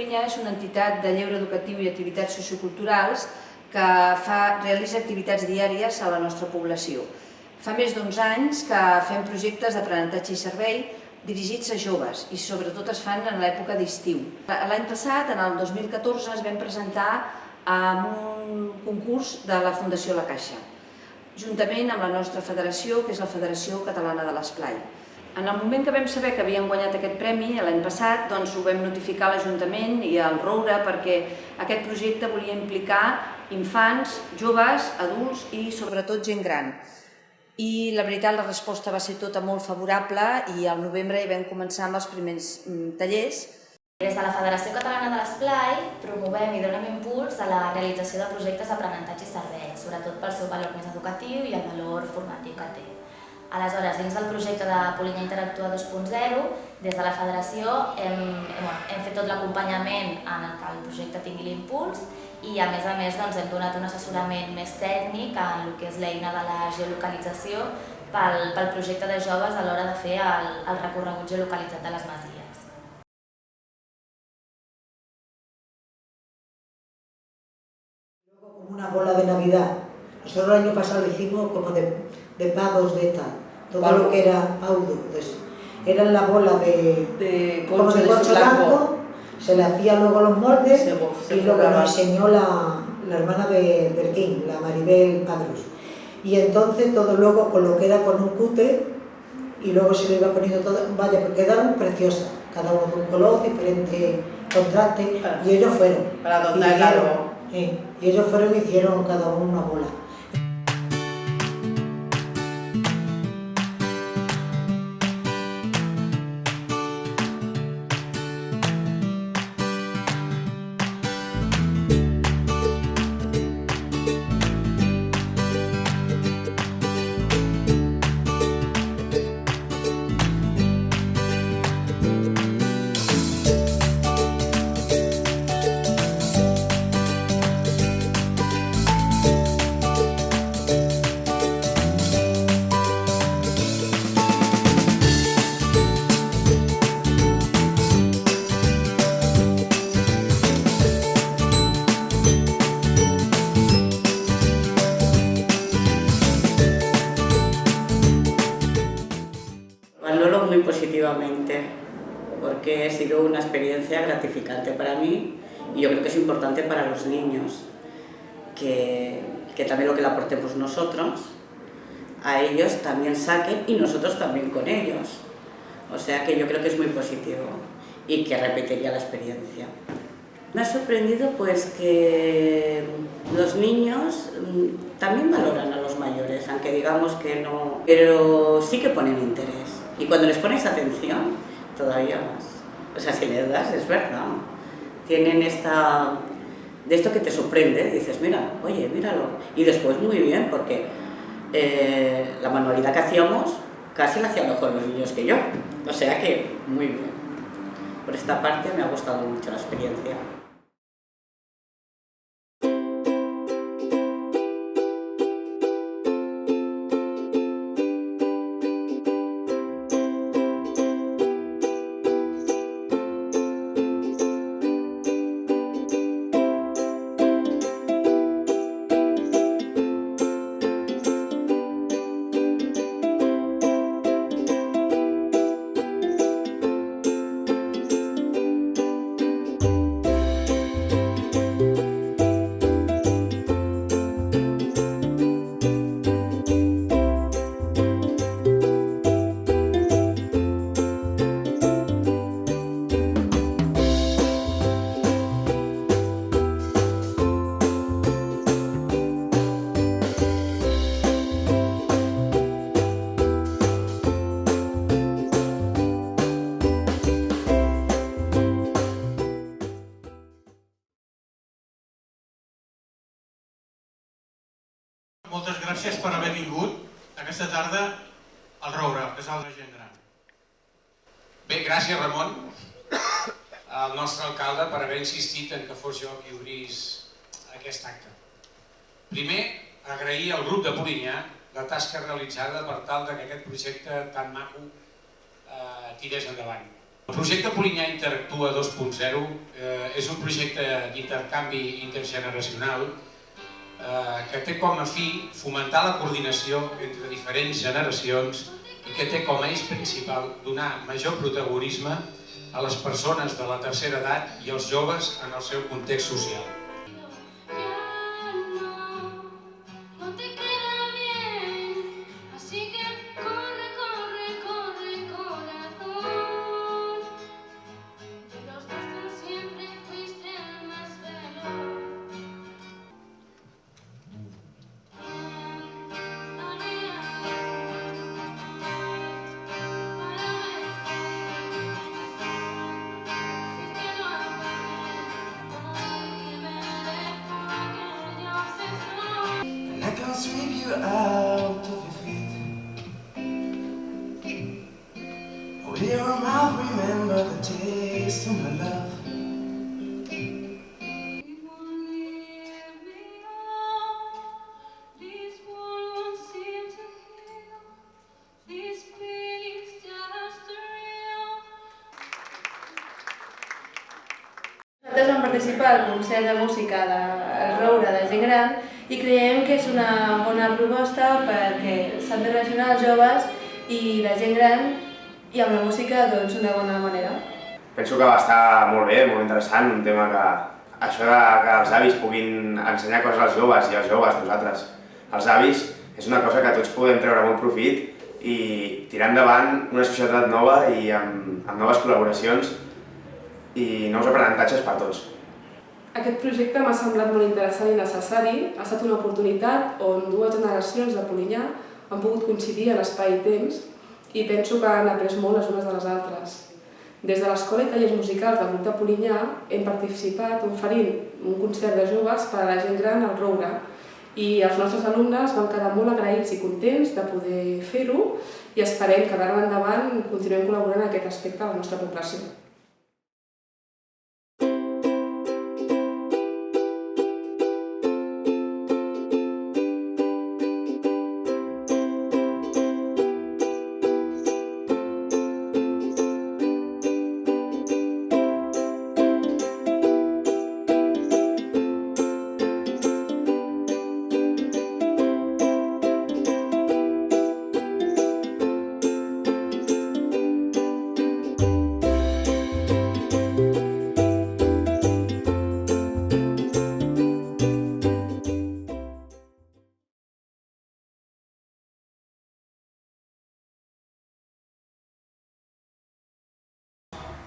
Polinyà és una entitat de lleure educatiu i activitats socioculturals que realitza activitats diàries a la nostra població. Fa més d'11 anys que fem projectes d'aprenentatge i servei dirigits a joves i sobretot es fan en l'època d'estiu. L'any passat, en el 2014, es vam presentar en un concurs de la Fundació La Caixa, juntament amb la nostra federació, que és la Federació Catalana de l'Esplai. En el moment que vam saber que havien guanyat aquest premi, l'any passat, doncs ho vam notificar a l'Ajuntament i al Roure perquè aquest projecte volia implicar infants, joves, adults i sobretot gent gran. I la veritat, la resposta va ser tota molt favorable i al novembre ja vam començar amb els primers tallers. Des de la Federació Catalana de l'Esplai promovem i donem impuls a la realització de projectes d'aprenentatge i servei, sobretot pel seu valor més educatiu i el valor formatiu que té. Aleshores, dins del projecte de Polinyà Interactua 2.0, des de la Federació hem fet tot l'acompanyament en el que el projecte tingui l'impuls i a més hem donat un assessorament més tècnic en el que és l'eina de la geolocalització pel projecte de joves a l'hora de fer el recorregut geolocalitzat de les masies. Como una bola de Navidad. Nosotros el año pasado lo hicimos como de pavos de tal. Todo lo que era paudo, era la bola de concho blanco, se le hacía luego los moldes y luego nos enseñó la hermana de Bertín, la Maribel Padros. Y entonces todo luego con lo que era con un cúter y luego se le iba poniendo todo, vaya, porque quedaron preciosas, cada uno con un color, diferente contraste, y ellos fueron. Para adornar el árbol. Y ellos fueron y hicieron cada uno una bola. Valoro muy positivamente porque ha sido una experiencia gratificante para mí y yo creo que es importante para los niños que también lo que le aportemos nosotros a ellos también saquen y nosotros también con ellos. O sea que yo creo que es muy positivo y que repetiría la experiencia. Me ha sorprendido pues que los niños también valoran a los mayores, aunque digamos que no, pero sí que ponen interés. Y cuando les pones atención, todavía más. O sea, si les das, es verdad. Tienen de esto que te sorprende, dices, mira, oye, míralo. Y después muy bien, porque la manualidad que hacíamos casi la hacían mejor los niños que yo. O sea que muy bien. Por esta parte me ha gustado mucho la experiencia. Moltes gràcies per haver vingut aquesta tarda al Roure, al Casal de la Gent Gran. Bé, gràcies Ramon, al nostre alcalde, per haver insistit en que fos jo qui obrís aquest acte. Primer, agrair al grup de Polinyà la tasca realitzada per tal que aquest projecte tan maco tirés endavant. El projecte Polinyà Interactua 2.0 és un projecte d'intercanvi intergeneracional que té com a fi fomentar la coordinació entre diferents generacions i que té com a eix principal donar major protagonisme a les persones de la tercera edat i als joves en el seu context social. Sweep you out of your feet. Will your mouth remember the taste of my love? Nosaltres vam participar al concert de música del Roure de gent gran i creiem que és una bona proposta perquè s'han de relacionar els joves i la gent gran i amb la música d'una bona manera. Penso que va estar molt bé, molt interessant, un tema que això que els avis puguin ensenyar coses als joves i als joves, nosaltres. Els avis és una cosa que tots podem treure molt profit i tirar endavant una societat nova i amb noves col·laboracions i nous aprenentatges per tots. Aquest projecte m'ha semblat molt interessant i necessari. Ha estat una oportunitat on dues generacions de Polinyà han pogut coincidir a l'espai i temps i penso que han après molt les unes de les altres. Des de l'Escola i Tallers Musicals del grup de Polinyà hem participat oferint un concert de joves per a la gent gran al Roure i els nostres alumnes van quedar molt agraïts i contents de poder fer-ho i esperem que d'ara endavant continuem col·laborant en aquest aspecte a la nostra població.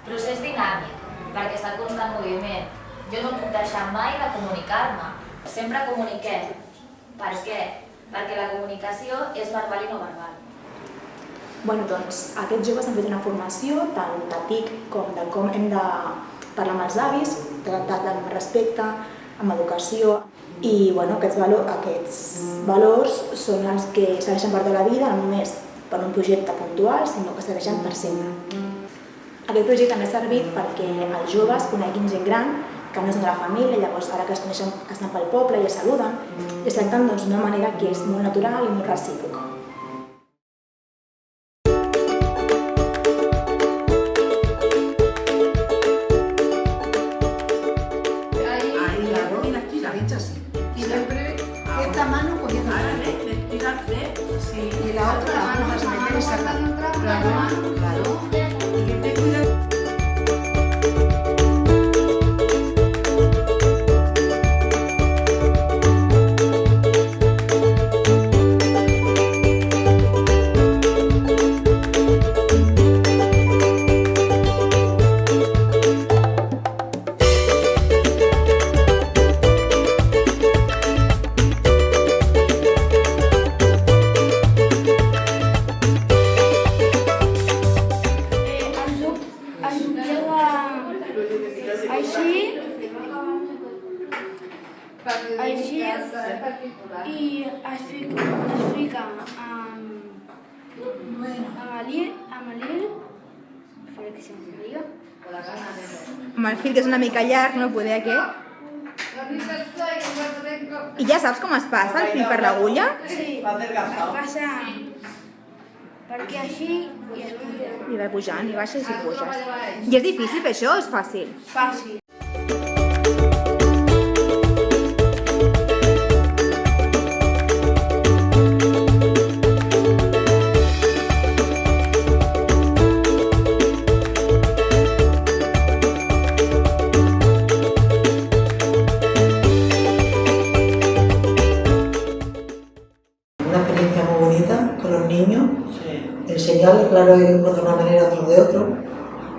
Procés dinàmic, perquè està en constant moviment. Jo no puc deixar mai de comunicar-me. Sempre comuniquem. Per què? Perquè la comunicació és verbal i no verbal. Doncs aquests joves han fet una formació tant de TIC com de com hem de parlar amb els avis, tractar amb respecte, amb educació. I aquests valors són els que serveixen per tota la vida, no només per un projecte puntual, sinó que serveixen per sempre. Aquest projecte també ha servit perquè els joves coneguin gent gran que no és de la família, llavors ara que es coneixen estan pel poble i es saluden i es tracten d'una manera que és molt natural i molt recíproca. Y siempre esta mano cogiendo y la otra la puedes meter y sacar. Claro. Així i es fica amb l'il, amb el fil que és una mica llarg, no poder aquest. I ja saps com es passa el fil per l'agulla? Sí, es passa perquè així i es puja. I va pujant, i baixes i puges. I és difícil fer això o és fàcil? Fàcil. Enseñarles, claro, unos de una manera, otros de otro,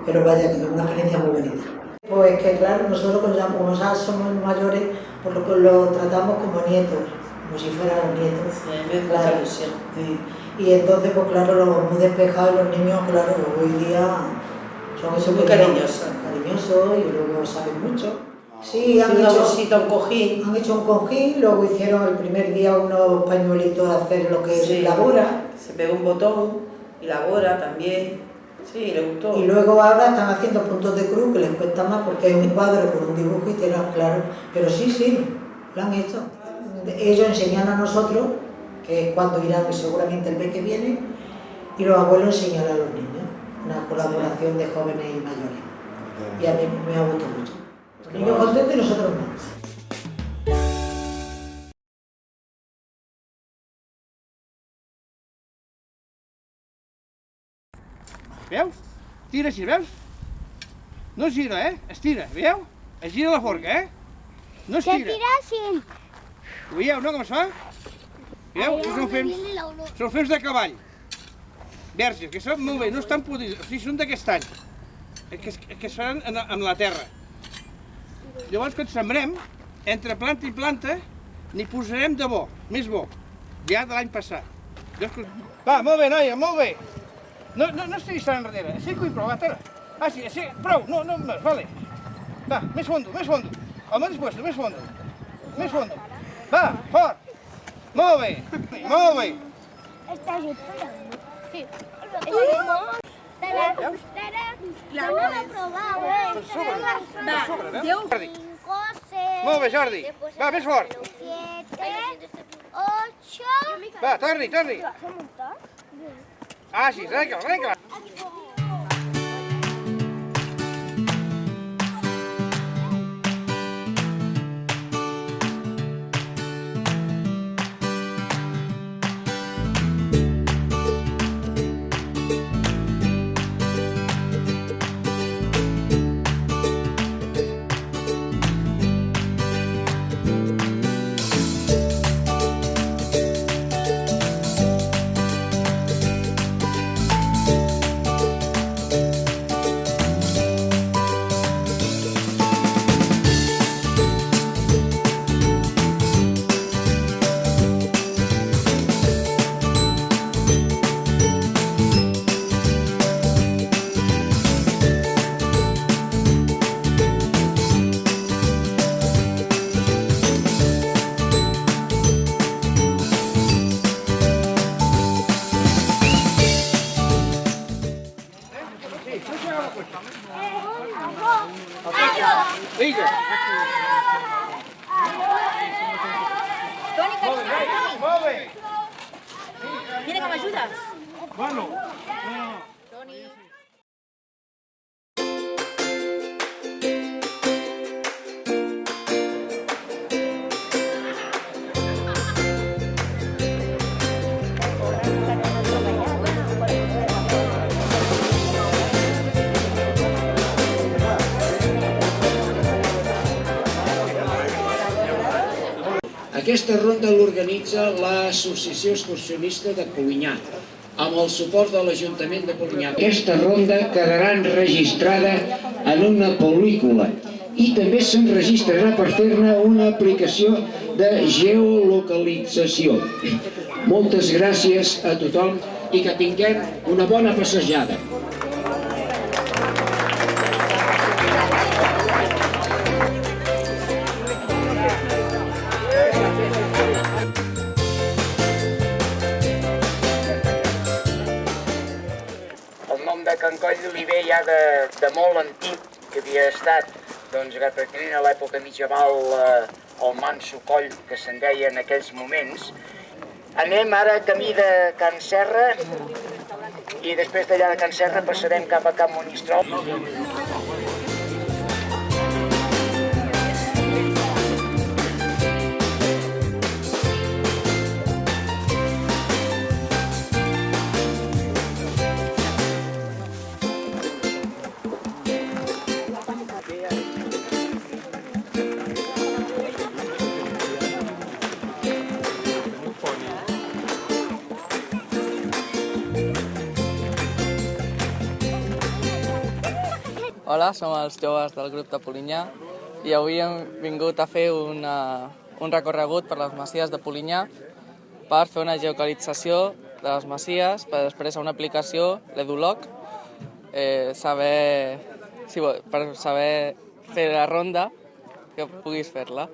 pero vaya, que es una experiencia muy bonita. Pues que claro, nosotros como ya somos mayores, pues lo tratamos como nietos, como si fueran los nietos. Sí, claro. Y entonces, pues claro, los muy despejados, los niños, claro, hoy día son muy cariñosos y luego saben mucho. Sí, han hecho un cojín, luego hicieron el primer día unos pañuelitos a hacer lo que es la bora. Se pegó un botón y la bora también, sí, le gustó. Y luego ahora están haciendo puntos de cruz que les cuesta más porque es un cuadro con un dibujo y tiran claro, pero sí, lo han hecho. Ellos enseñan a nosotros, que es cuando irán seguramente el mes que viene, y los abuelos enseñan a los niños, una colaboración de jóvenes y mayores. Y a mí me ha gustado mucho. Los niños contentos y nosotros más. Veus? Tira així, veus? No es gira, Estira, veieu? Es gira la forca, No es tira. Se tira així. Ho veieu, no, com es fa? Veieu? Són fems de cavall. Verges, que són molt bé, no estan podrits, o sigui, són d'aquest any. Que es faran amb la terra. Llavors, quan sembrem, entre planta i planta, n'hi posarem de bo, més bo, ja de l'any passat. Va, molt bé, noia, molt bé. No estiguis tan enrere, aixeco i prou, va, tira. Ah, sí, prou, no més, vale. Va, més fondo. Al mateix puesto, més fondo. Va, fort. Molt bé. Està ajut. Sí. Molt bé, Jordi. Va, més fort. 8. Va, torni. Ah, sí, arrenca. Vinga. Toni, que molt bé. Mira que m'ajudes. Bueno. Toni. Aquesta ronda l'organitza l'Associació Excursionista de Polinyà, amb el suport de l'Ajuntament de Polinyà. Aquesta ronda quedarà enregistrada en una pel·lícula i també s'enregistrarà per fer-ne una aplicació de geolocalització. Moltes gràcies a tothom i que tinguem una bona passejada. Can Coll d'Oliver ja de molt antic, que havia estat pràcticament a l'època mitjaval el Manso Coll, que se'n deia en aquells moments. Anem ara camí de Can Serra i després d'allà de Can Serra passarem cap a Can Monistrol. Hola, som els joves del grup de Polinyà i avui hem vingut a fer un recorregut per les masies de Polinyà per fer una geolocalització de les masies, per després una aplicació, l'EduLoc, per saber fer la ronda, que puguis fer-la.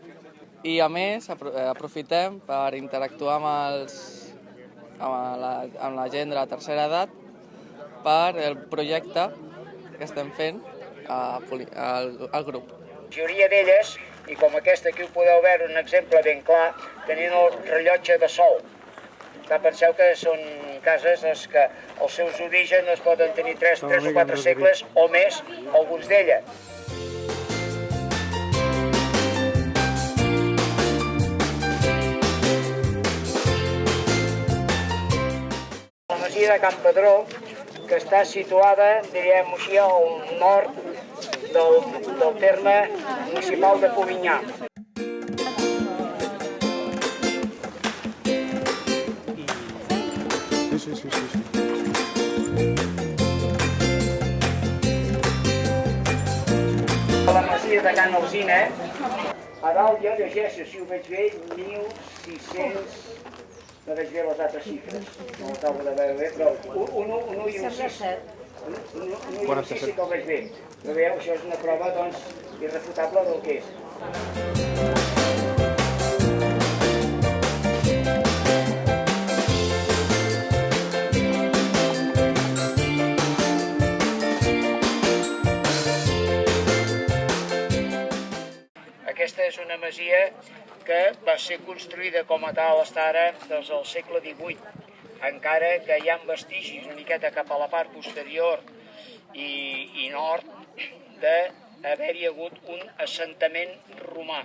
I a més aprofitem per interactuar amb la gent de la tercera edat per el projecte que estem fent al grup. La majoria d'elles, i com aquesta aquí ho podeu veure un exemple ben clar, tenien el rellotge de sol. Penseu que són cases que els seus orígens poden tenir 3 o 4 segles o més, alguns d'elles. La masia de Can Pedró, que està situada, diríem així, al nord del terme municipal de Polinyà. A la masia de Can Alzina, a dalt jo llegeixo, si ho veig bé, 1.600... no veig bé les altres xifres, no ho acabo de veure bé, però un 1 i un 6. Un 1 i un 6 sí que el veig bé. Però veieu, això és una prova, doncs, irrefutable del que és. Aquesta és una masia que va ser construïda com a tal fins ara des del segle XVIII, encara que hi ha vestigis una miqueta cap a la part posterior i nord d'haver-hi hagut un assentament romà.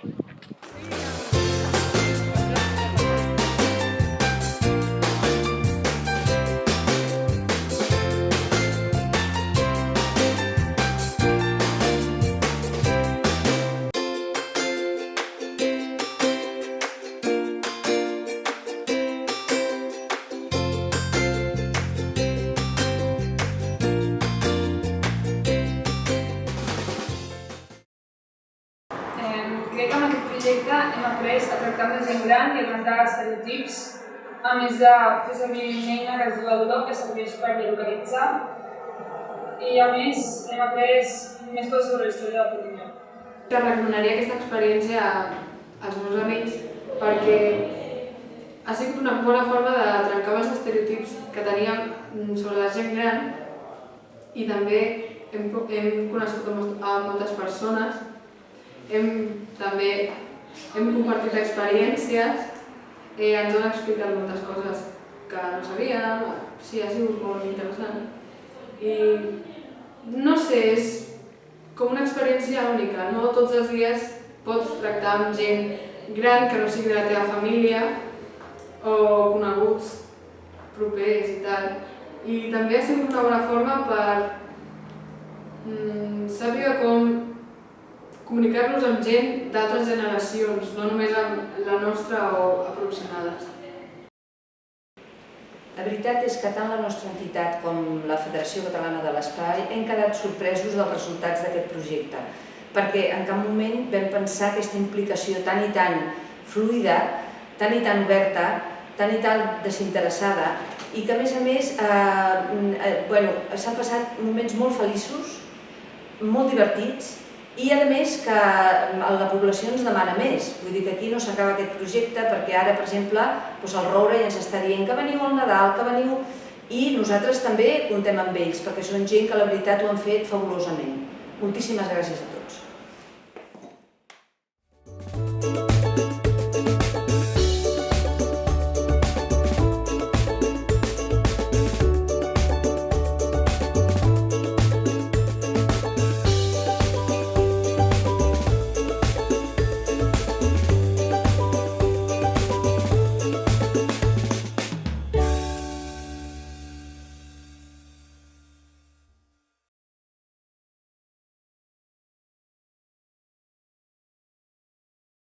Crec que amb aquest projecte hem après a tractar amb la gent gran i a trencar estereotips, a més de fer servir una eina que es diu EduLoc, que serveix per localitzar, i a més hem après més coses sobre la història de Polinyà. Recomanaria aquesta experiència als meus amics perquè ha sigut una bona forma de trencar els estereotips que teníem sobre la gent gran i també hem conegut a moltes persones. També hem compartit experiències, ens han explicat moltes coses que no sabíem, sí, ha sigut molt interessant. I no sé, és com una experiència única, no tots els dies pots tractar amb gent gran que no sigui de la teva família o coneguts propers i tal. I també ha sigut una bona forma per saber com comunicar-nos amb gent d'altres generacions, no només amb la nostra o aproximades. La veritat és que tant la nostra entitat com la Federació Catalana de l'Espai hem quedat sorpresos dels resultats d'aquest projecte, perquè en cap moment vam pensar aquesta implicació tan i tan fluida, tan i tan oberta, tan i tan desinteressada, i que a més s'han passat moments molt feliços, molt divertits, i a més que la població ens demana més, vull dir que aquí no s'acaba aquest projecte perquè ara, per exemple, el Roure ja ens està dient que veniu al Nadal, que veniu... I nosaltres també comptem amb ells perquè són gent que la veritat ho han fet fabulosament. Moltíssimes gràcies a tots.